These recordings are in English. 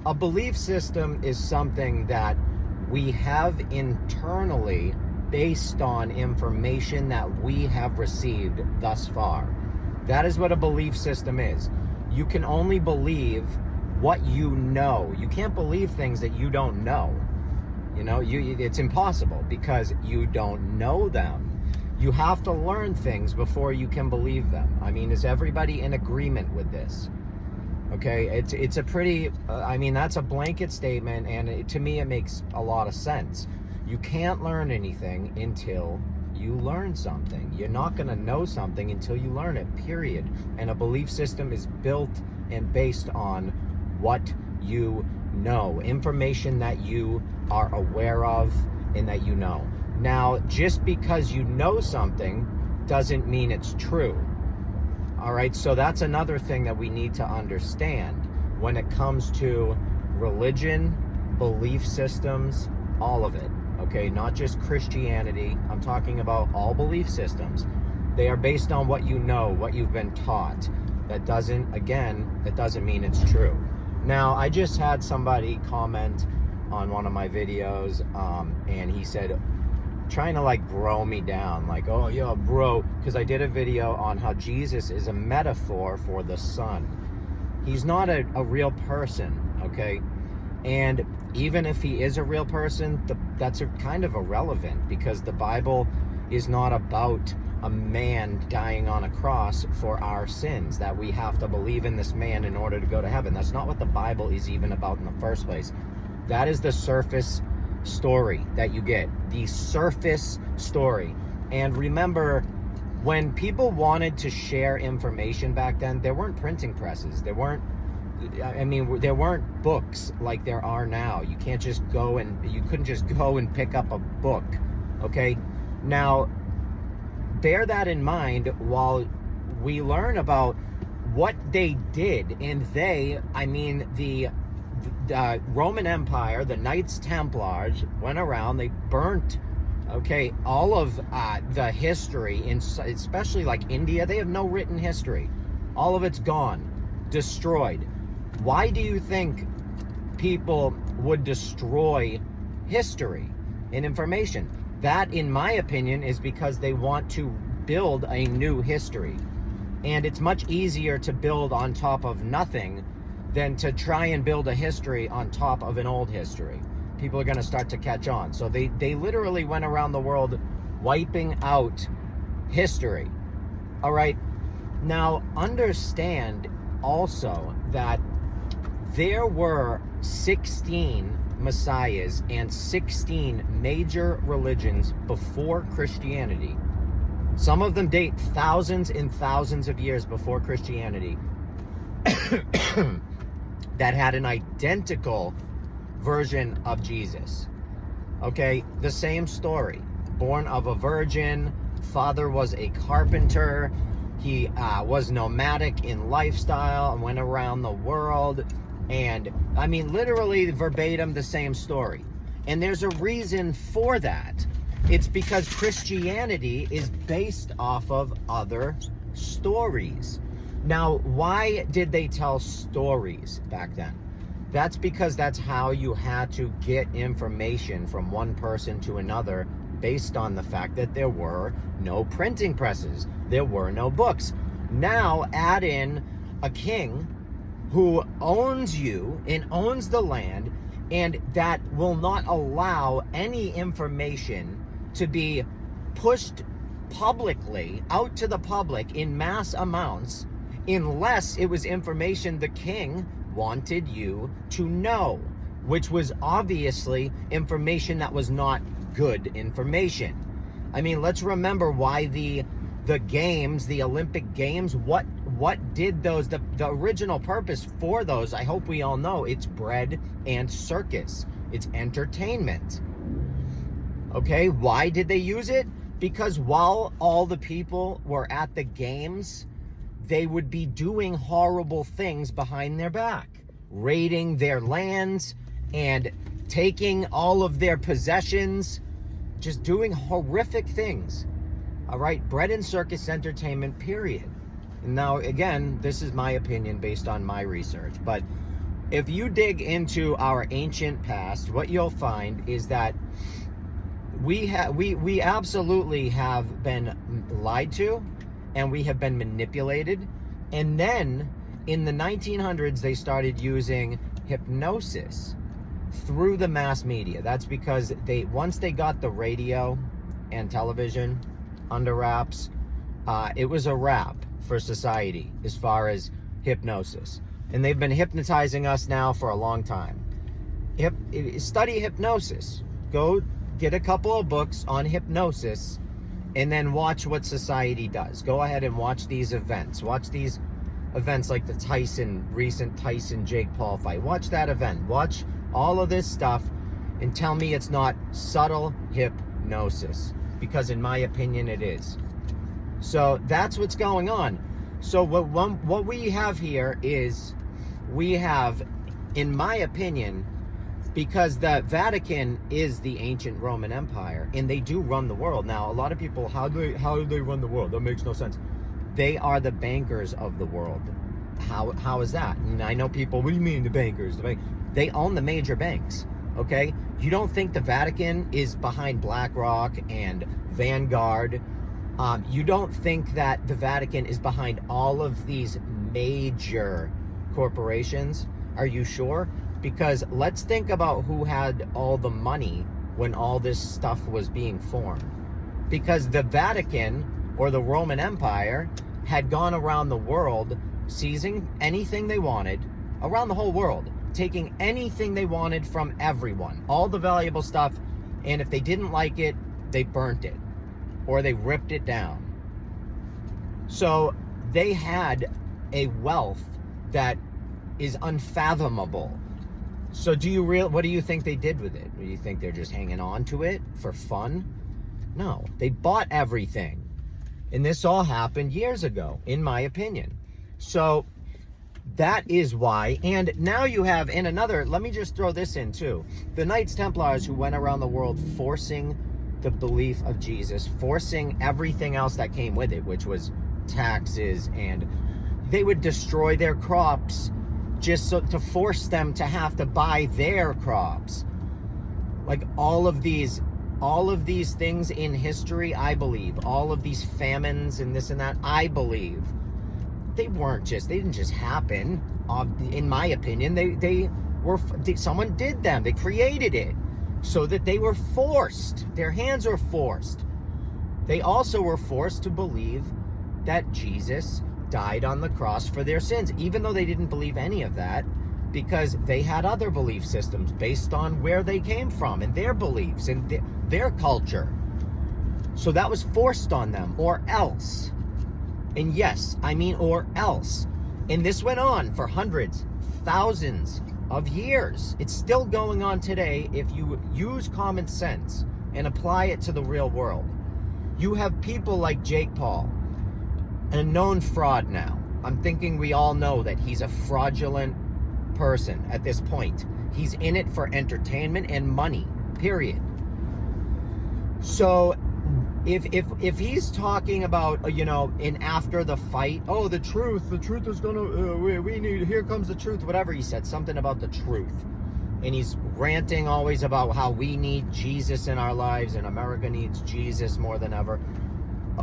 A belief system is something that we have internally based on information that we have received thus far. That is what a belief system is. You can only believe what you know. You can't believe things that you don't know. You know, it's impossible because you don't know them. You have to learn things before you can believe them. I mean, is everybody in agreement with this? Okay, it's a pretty, I mean, that's a blanket statement, and to me it makes a lot of sense. You can't learn anything until you learn something. You're not going to know something until you learn it, period. And a belief system is built and based on what you know, information that you are aware of and that you know. Now, just because you know something doesn't mean it's true. All right, so that's another thing that we need to understand when it comes to religion, belief systems, all of it. Okay, not just Christianity. I'm talking about all belief systems. They are based on what you know, what you've been taught. That doesn't mean it's true. Now, I just had somebody comment on one of my videos, and he said, trying to like bro me down, like, oh yeah, bro, because I did a video on how Jesus is a metaphor for the sun. He's not a real person, okay? And even if he is a real person, that's kind of irrelevant, because the Bible is not about a man dying on a cross for our sins, that we have to believe in this man in order to go to heaven. That's not what the Bible is even about in the first place. That is the surface story that you get, the surface story. And remember, when people wanted to share information back then, there weren't printing presses. There weren't books like there are now. You couldn't just go and pick up a book, okay? Now, bear that in mind while we learn about what they did. And the Roman Empire, the Knights Templars went around, they burnt, okay, all of the history, especially like India. They have no written history. All of it's gone, destroyed. Why do you think people would destroy history and information? That, in my opinion, is because they want to build a new history. And it's much easier to build on top of nothing than to try and build a history on top of an old history. People are going to start to catch on. So they literally went around the world wiping out history. All right. Now, understand also that there were 16 messiahs and 16 major religions before Christianity. Some of them date thousands and thousands of years before Christianity that had an identical version of Jesus. Okay, the same story. Born of a virgin, father was a carpenter, he was nomadic in lifestyle and went around the world. And I mean, literally verbatim the same story. And there's a reason for that. It's because Christianity is based off of other stories. Now, why did they tell stories back then? That's because that's how you had to get information from one person to another, based on the fact that there were no printing presses. There were no books. Now, add in a king who owns you and owns the land, and that will not allow any information to be pushed publicly out to the public in mass amounts, unless it was information the king wanted you to know, which was obviously information that was not good information. I mean, let's remember why the games, the Olympic Games, what did those, the original purpose for those, I hope we all know, it's bread and circus. It's entertainment. Okay, why did they use it? Because while all the people were at the games, they would be doing horrible things behind their back, raiding their lands and taking all of their possessions, just doing horrific things. All right, bread and circus entertainment, period. Now, again, this is my opinion based on my research, but if you dig into our ancient past, what you'll find is that we absolutely have been lied to, and we have been manipulated. And then in the 1900s, they started using hypnosis through the mass media. That's because once they got the radio and television under wraps, it was a wrap for society as far as hypnosis. And they've been hypnotizing us now for a long time. Study hypnosis. Go get a couple of books on hypnosis and then watch what society does. Go ahead and watch these events. Watch these events like the recent Tyson-Jake Paul fight. Watch that event. Watch all of this stuff and tell me it's not subtle hypnosis, because in my opinion it is. So that's what's going on. So what we have here is, we have, in my opinion, because the Vatican is the ancient Roman Empire and they do run the world. Now, a lot of people, how do they run the world? That makes no sense. They are the bankers of the world. How is that? And I know people, what do you mean the bankers? They own the major banks, okay? You don't think the Vatican is behind BlackRock and Vanguard? You don't think that the Vatican is behind all of these major corporations? Are you sure? Because let's think about who had all the money when all this stuff was being formed. Because the Vatican, or the Roman Empire, had gone around the world seizing anything they wanted, around the whole world, taking anything they wanted from everyone, all the valuable stuff, and if they didn't like it, they burnt it, or they ripped it down. So they had a wealth that is unfathomable. So what do you think they did with it? Do you think they're just hanging on to it for fun? No, they bought everything. And this all happened years ago, in my opinion. So that is why. And now you have, in another, let me just throw this in too. The Knights Templars, who went around the world forcing the belief of Jesus, forcing everything else that came with it, which was taxes, and they would destroy their crops just to force them to have to buy their crops. Like all of these things in history, I believe, all of these famines and this and that, I believe, they didn't just happen. In my opinion, someone did them. They created it so that they were forced. Their hands were forced. They also were forced to believe that Jesus died on the cross for their sins, even though they didn't believe any of that, because they had other belief systems based on where they came from and their beliefs and their culture. So that was forced on them, or else. And yes, I mean or else. And this went on for hundreds, thousands of years. It's still going on today if you use common sense and apply it to the real world. You have people like Jake Paul, a known fraud now. I'm thinking we all know that he's a fraudulent person at this point. He's in it for entertainment and money, period. So if he's talking about, in after the fight, oh, the truth is gonna, we need, here comes the truth, whatever he said, something about the truth. And he's ranting always about how we need Jesus in our lives and America needs Jesus more than ever.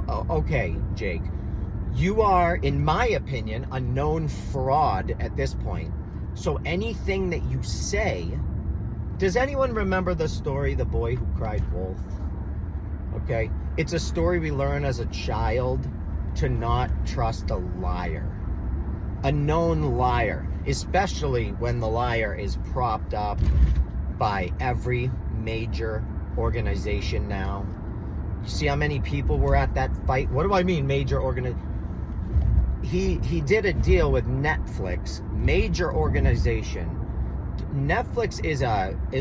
Okay, Jake. You are, in my opinion, a known fraud at this point. So anything that you say, does anyone remember the story, The Boy Who Cried Wolf? Okay, it's a story we learn as a child to not trust a liar, a known liar, especially when the liar is propped up by every major organization now. You see how many people were at that fight? What do I mean, major organization? He did a deal with Netflix, major organization. Netflix is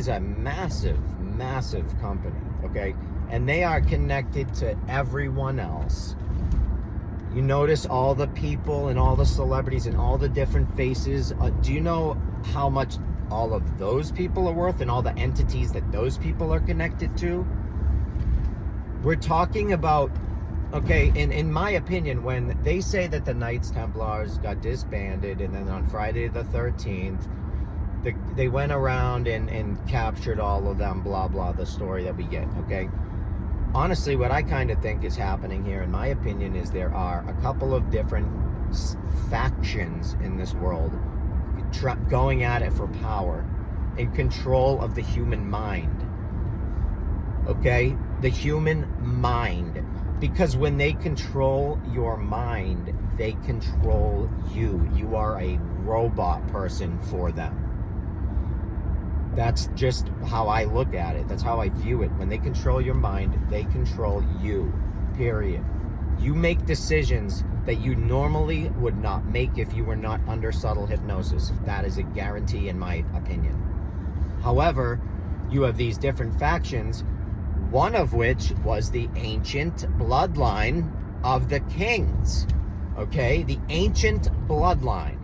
a massive company, okay? And they are connected to everyone else. You notice all the people and all the celebrities and all the different faces. Do you know how much all of those people are worth and all the entities that those people are connected to? We're talking about, okay, in my opinion, when they say that the Knights Templars got disbanded and then on Friday the 13th, they went around and captured all of them, blah, blah, the story that we get, okay? Honestly, what I kind of think is happening here, in my opinion, is there are a couple of different factions in this world going at it for power and control of the human mind, okay? The human mind. Because when they control your mind, they control you. You are a robot person for them. That's just how I look at it. That's how I view it. When they control your mind, they control you, period. You make decisions that you normally would not make if you were not under subtle hypnosis. That is a guarantee in my opinion. However, you have these different factions, one of which was the ancient bloodline of the kings, okay? The ancient bloodline.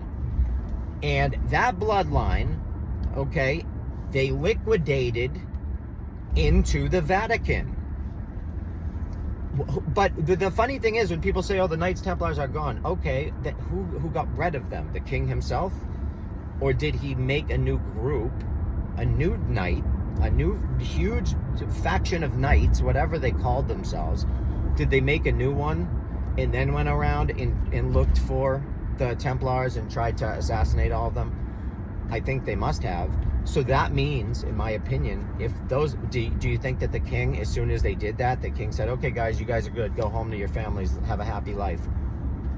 And that bloodline, okay, they liquidated into the Vatican. But the funny thing is, when people say, oh, the Knights Templars are gone, okay, who got rid of them? The king himself? Or did he make a new group, a new knight, a new huge faction of knights, whatever they called themselves? Did they make a new one and then went around and looked for the Templars and tried to assassinate all of them? I think they must have. So that means, in my opinion, if those, do you think that the king, as soon as they did that, the king said, okay guys, you guys are good, go home to your families, have a happy life?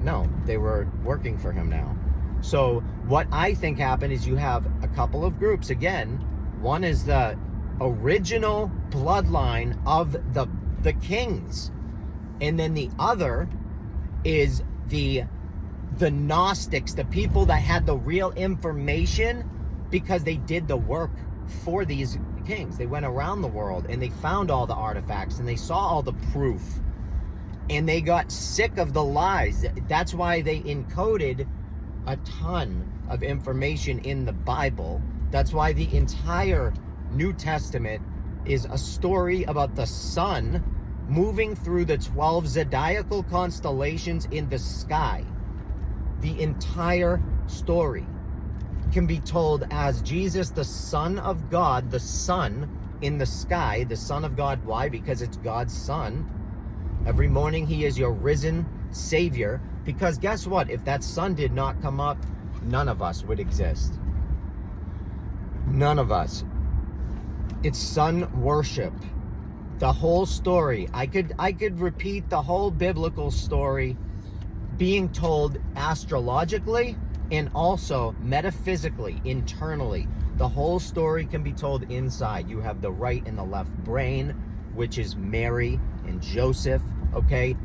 No, they were working for him now. So what I think happened is you have a couple of groups. Again, one is the original bloodline of the kings, and then the other is the Gnostics, the people that had the real information, because they did the work for these kings. They went around the world and they found all the artifacts and they saw all the proof, and they got sick of the lies. That's why they encoded a ton of information in the Bible. That's why the entire New Testament is a story about the sun moving through the 12 zodiacal constellations in the sky. The entire story can be told as Jesus, the Son of God, the sun in the sky, the Son of God. Why? Because it's God's Son. Every morning he is your risen Savior. Because guess what? If that sun did not come up, none of us would exist. None of us. It's sun worship. The whole story. I could repeat the whole biblical story being told astrologically and also metaphysically, internally. The whole story can be told inside. You have the right and the left brain, which is Mary and Joseph, okay?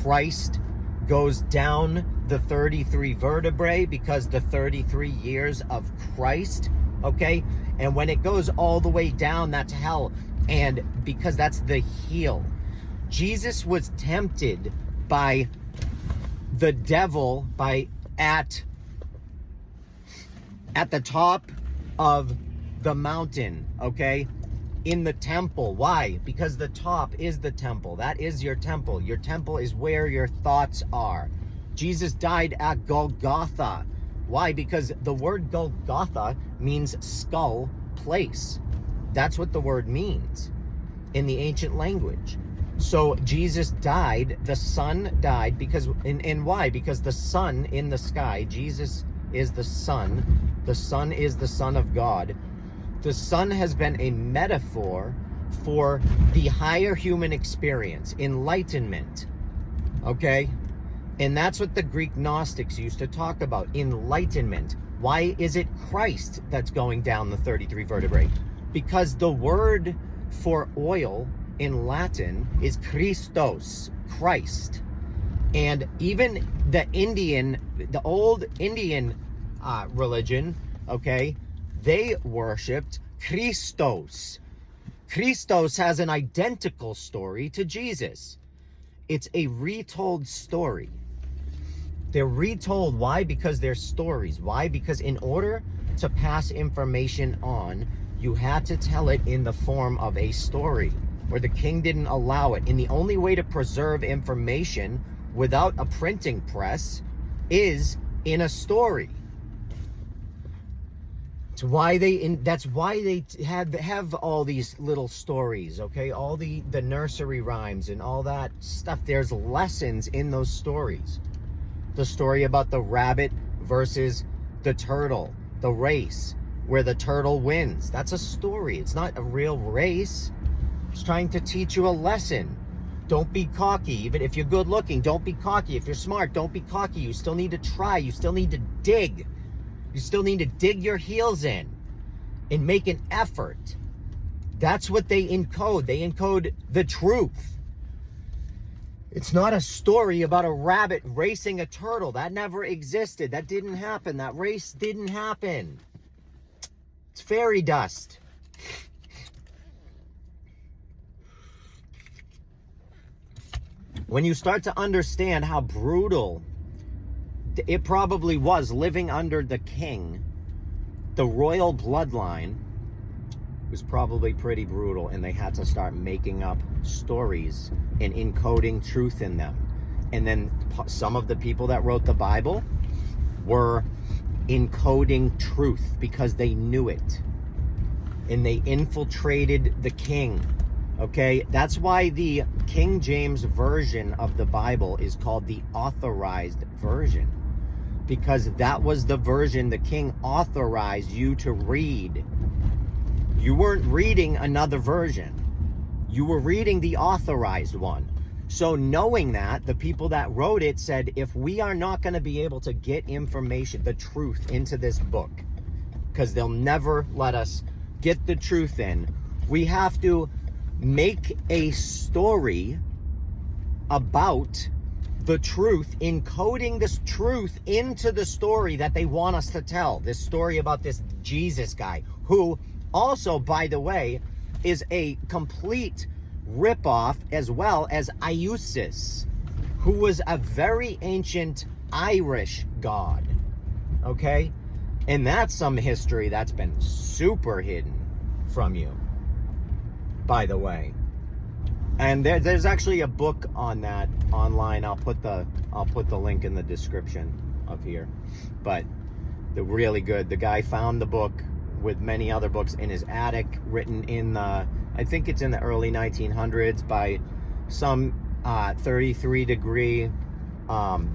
Christ goes down the 33 vertebrae because the 33 years of Christ, okay? And when it goes all the way down, that's hell. And because that's the heel. Jesus was tempted by the devil at the top of the mountain, okay? In the temple. Why? Because the top is the temple. That is your temple. Your temple is where your thoughts are. Jesus died at Golgotha. Why? Because the word Golgotha means skull place. That's what the word means in the ancient language. So Jesus died, the sun died, because, and why? Because the sun in the sky, Jesus is the sun is the Son of God. The sun has been a metaphor for the higher human experience, enlightenment, okay? And that's what the Greek Gnostics used to talk about, enlightenment. Why is it Christ that's going down the 33 vertebrae? Because the word for oil in Latin is Christos, Christ. And even the old Indian religion, okay, they worshipped Christos. Christos has an identical story to Jesus. It's a retold story. They're retold. Why? Because they're stories. Why? Because in order to pass information on, you had to tell it in the form of a story, where the king didn't allow it. And the only way to preserve information without a printing press is in a story. That's why they have all these little stories, okay? All the nursery rhymes and all that stuff. There's lessons in those stories. The story about the rabbit versus the turtle, the race where the turtle wins. That's a story. It's not a real race. It's trying to teach you a lesson. Don't be cocky. Even if you're good looking, don't be cocky. If you're smart, don't be cocky. You still need to try. You still need to dig. You still need to dig your heels in and make an effort. That's what they encode. They encode the truth. It's not a story about a rabbit racing a turtle. That never existed. That didn't happen. That race didn't happen. It's fairy dust. When you start to understand how brutal it probably was living under the king, the royal bloodline was probably pretty brutal, and they had to start making up stories and encoding truth in them. And then some of the people that wrote the Bible were encoding truth because they knew it, and they infiltrated the king. Okay, that's why the King James version of the Bible is called the authorized version, because that was the version the king authorized you to read. You weren't reading another version. You were reading the authorized one. So knowing that, the people that wrote it said, if we are not going to be able to get information, the truth into this book, because they'll never let us get the truth in, we have to make a story about the truth, encoding this truth into the story that they want us to tell. This story about this Jesus guy, who also, by the way, is a complete ripoff, as well as Isis, who was a very ancient Irish god. Okay? And that's some history that's been super hidden from you, by the way. And there's actually a book on that online. I'll put the link in the description of here. But they're really good. The guy found the book with many other books in his attic, written in the, I think it's in the early 1900s, by some 33-degree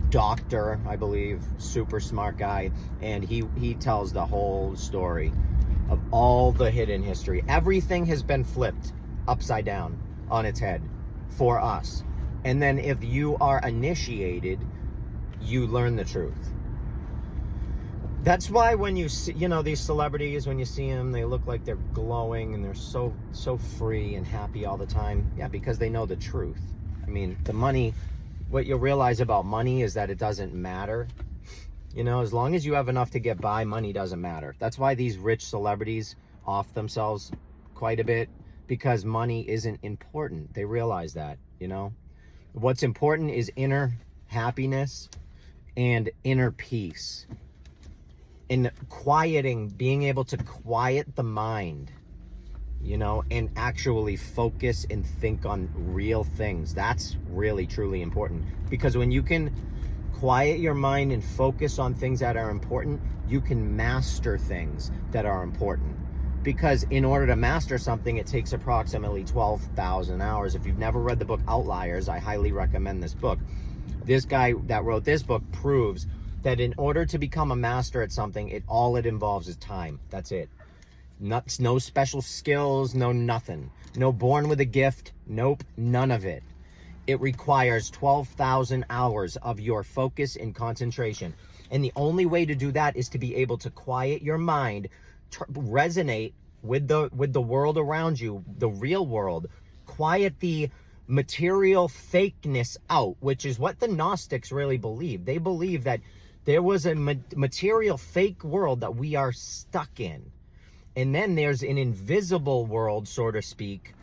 doctor, I believe, super smart guy. And he tells the whole story of all the hidden history. Everything has been flipped upside down on its head for us. And then if you are initiated, you learn the truth. That's why when you see, these celebrities, when you see them, they look like they're glowing and they're so free and happy all the time. Yeah, because they know the truth. I mean, the money, what you'll realize about money is that it doesn't matter. As long as you have enough to get by, money doesn't matter. That's why these rich celebrities off themselves quite a bit, because money isn't important. They realize that, What's important is inner happiness and inner peace. In quieting, being able to quiet the mind, and actually focus and think on real things. That's really, truly important. Because when you can quiet your mind and focus on things that are important, you can master things that are important. Because in order to master something, it takes approximately 12,000 hours. If you've never read the book Outliers, I highly recommend this book. This guy that wrote this book proves that in order to become a master at something, all it involves is time. That's it. No special skills, no nothing. No born with a gift. Nope, none of it. It requires 12,000 hours of your focus and concentration. And the only way to do that is to be able to quiet your mind, resonate with the world around you, the real world, quiet the material fakeness out, which is what the Gnostics really believe. They believe that there was a material fake world that we are stuck in. And then there's an invisible world, so to speak,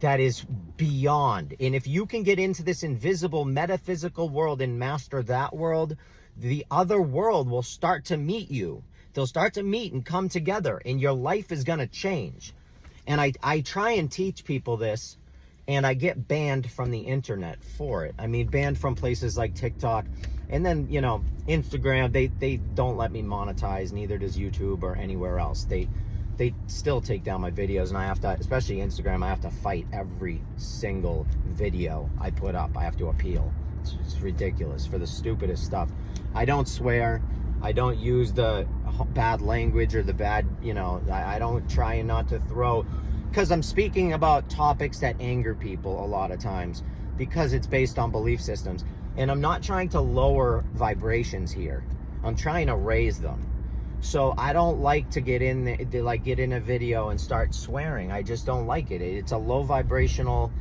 that is beyond. And if you can get into this invisible metaphysical world and master that world, the other world will start to meet you. They'll start to meet and come together, and your life is going to change. And I try and teach people this and I get banned from the internet for it. I mean, banned from places like TikTok, and then, you know, Instagram, they don't let me monetize, neither does YouTube or anywhere else. They still take down my videos, and I have to, especially Instagram, I have to fight every single video I put up. I have to appeal. It's ridiculous for the stupidest stuff. I don't swear. I don't use the bad language or the bad, you know, I don't try not to throw, because I'm speaking about topics that anger people a lot of times, because it's based on belief systems. And I'm not trying to lower vibrations here. I'm trying to raise them. So I don't like to get in a video and start swearing. I just don't like it. It's a low vibrational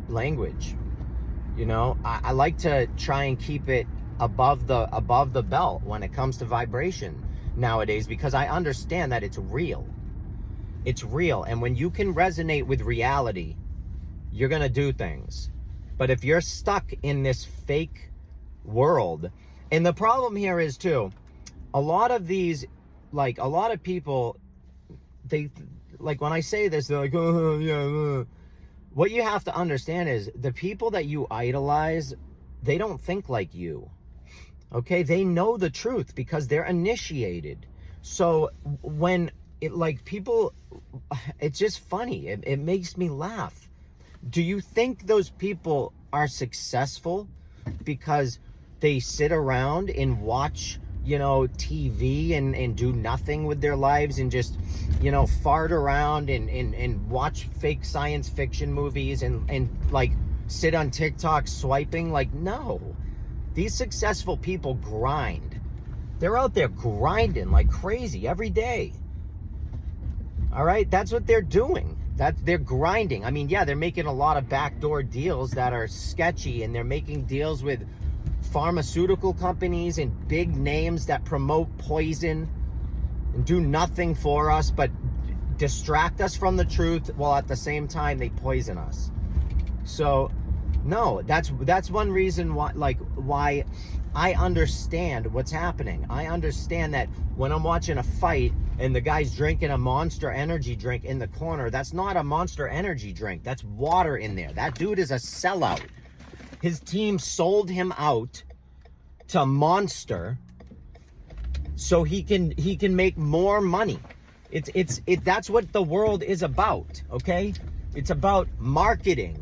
language. You know, I like to try and keep it above the belt when it comes to vibration nowadays, because I understand that it's real. It's real. And when you can resonate with reality, you're going to do things. But if you're stuck in this fake world, and the problem here is too, a lot of these, like a lot of people, they, like when I say this, they're like, oh, yeah. What you have to understand is the people that you idolize, they don't think like you. Okay? They know the truth because they're initiated. So when it, like, people, it's just funny. It makes me laugh. Do you think those people are successful because they sit around and watch, you know, TV and do nothing with their lives and just, you know, fart around and watch fake science fiction movies and like sit on TikTok swiping? Like, no. These successful people grind. They're out there grinding like crazy every day. All right? That's what they're doing. They're grinding. I mean, yeah, they're making a lot of backdoor deals that are sketchy, and they're making deals with pharmaceutical companies and big names that promote poison and do nothing for us but distract us from the truth, while at the same time they poison us. So no, that's one reason why I understand what's happening. I understand that when I'm watching a fight and the guy's drinking a Monster Energy drink in the corner, that's not a Monster Energy drink. That's water in there. That dude is a sellout. His team sold him out to Monster so he can make more money. That's what the world is about, okay? It's about marketing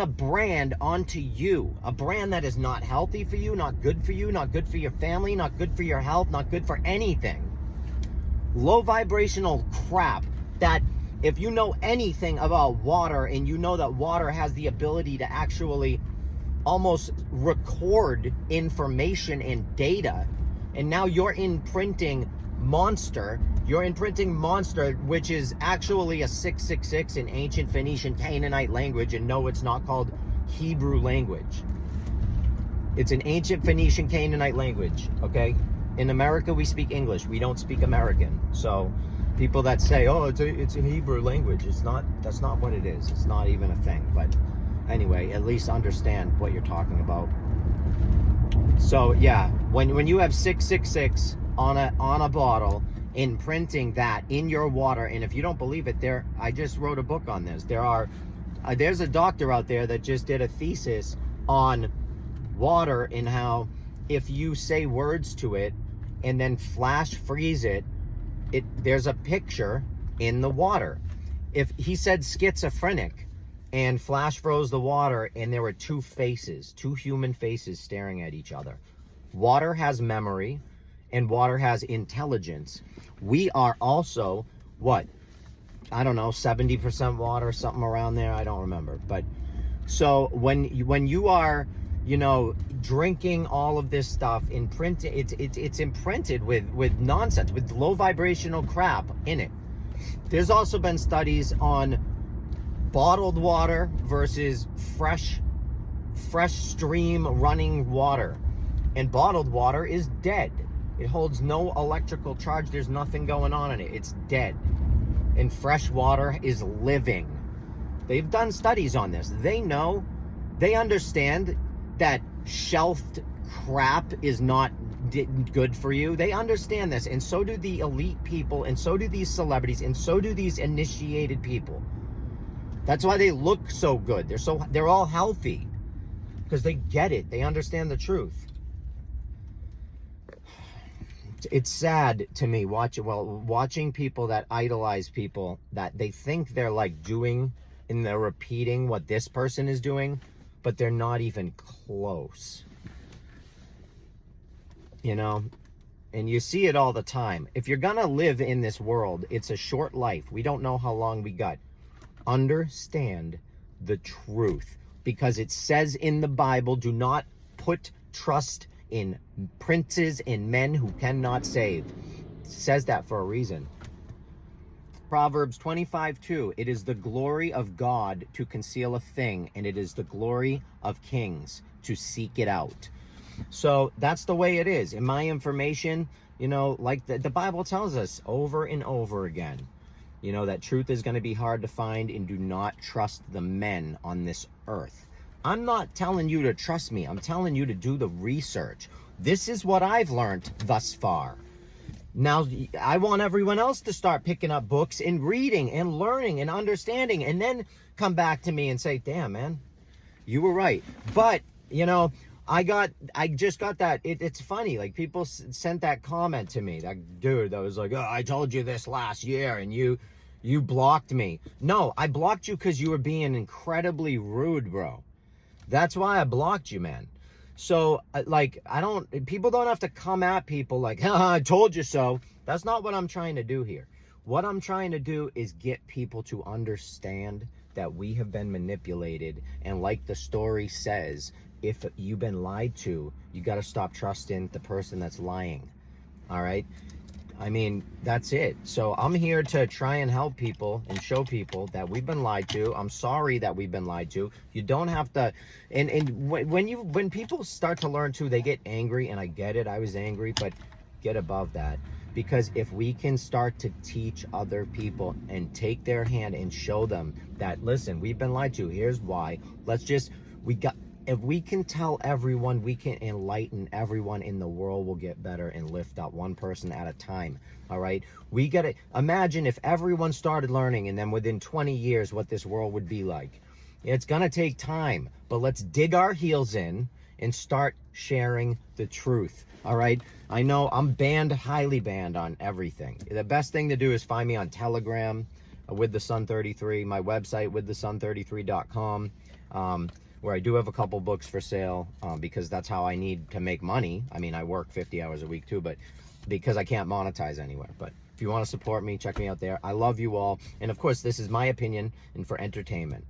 a brand onto you, a brand that is not healthy for you, not good for you, not good for your family, not good for your health, not good for anything. Low vibrational crap that, if you know anything about water, and you know that water has the ability to actually almost record information and data, and now you're imprinting Monster, which is actually a 666 in ancient Phoenician Canaanite language, and no, it's not called Hebrew language. It's an ancient Phoenician Canaanite language, okay? In America, we speak English. We don't speak American. So people that say, oh, it's a Hebrew language, that's not what it is. It's not even a thing. But anyway, at least understand what you're talking about. So yeah, when you have 666 on a bottle, imprinting that in your water, and if you don't believe it, I just wrote a book on this. There's a doctor out there that just did a thesis on water and how if you say words to it and then flash freeze it, there's a picture in the water. If he said schizophrenic and flash froze the water and there were two human faces staring at each other. Water has memory and water has intelligence. We are also, what? I don't know, 70% water, something around there. I don't remember. But so when you are, you know, drinking all of this stuff, it's imprinted with nonsense, with low vibrational crap in it. There's also been studies on bottled water versus fresh stream running water. And bottled water is dead. It holds no electrical charge. There's nothing going on in it. It's dead. And fresh water is living. They've done studies on this. They understand that shelved crap is not good for you. They understand this. And so do the elite people, and so do these celebrities, and so do these initiated people. That's why they look so good. They're all healthy because they get it. They understand the truth. It's sad to me watching people that idolize people that they think they're like doing and they're repeating what this person is doing, but they're not even close. You know, and you see it all the time. If you're gonna live in this world, it's a short life. We don't know how long we got. Understand the truth, because it says in the Bible, do not put trust in princes and men who cannot save. It says that for a reason. Proverbs 25:2, it is the glory of God to conceal a thing, and it is the glory of kings to seek it out. So that's the way it is. In my information, you know, like the Bible tells us over and over again, you know, that truth is going to be hard to find, and do not trust the men on this earth. I'm not telling you to trust me. I'm telling you to do the research. This is what I've learned thus far. Now, I want everyone else to start picking up books and reading and learning and understanding, and then come back to me and say, damn, man, you were right. But, you know, I just got that. It's funny. Like, people sent that comment to me. That dude that was like, oh, I told you this last year and you blocked me. No, I blocked you because you were being incredibly rude, bro. That's why I blocked you, man. So, like, people don't have to come at people like, I told you so. That's not what I'm trying to do here. What I'm trying to do is get people to understand that we have been manipulated. And like the story says, if you've been lied to, you got to stop trusting the person that's lying. All right? I mean, that's it. So I'm here to try and help people and show people that we've been lied to. I'm sorry that we've been lied to. You don't have to. And when people start to learn too, they get angry, and I get it. I was angry, but get above that. Because if we can start to teach other people and take their hand and show them that, listen, we've been lied to. Here's why. If we can tell everyone, we can enlighten everyone in the world will get better and lift up one person at a time. All right. We got to imagine if everyone started learning, and then within 20 years, what this world would be like. It's going to take time, but let's dig our heels in and start sharing the truth. All right. I know I'm highly banned on everything. The best thing to do is find me on Telegram with the Sun 33, my website with the sun33.com. Where I do have a couple books for sale, because that's how I need to make money. I mean, I work 50 hours a week too, but because I can't monetize anywhere. But if you want to support me, check me out there. I love you all. And of course, this is my opinion and for entertainment.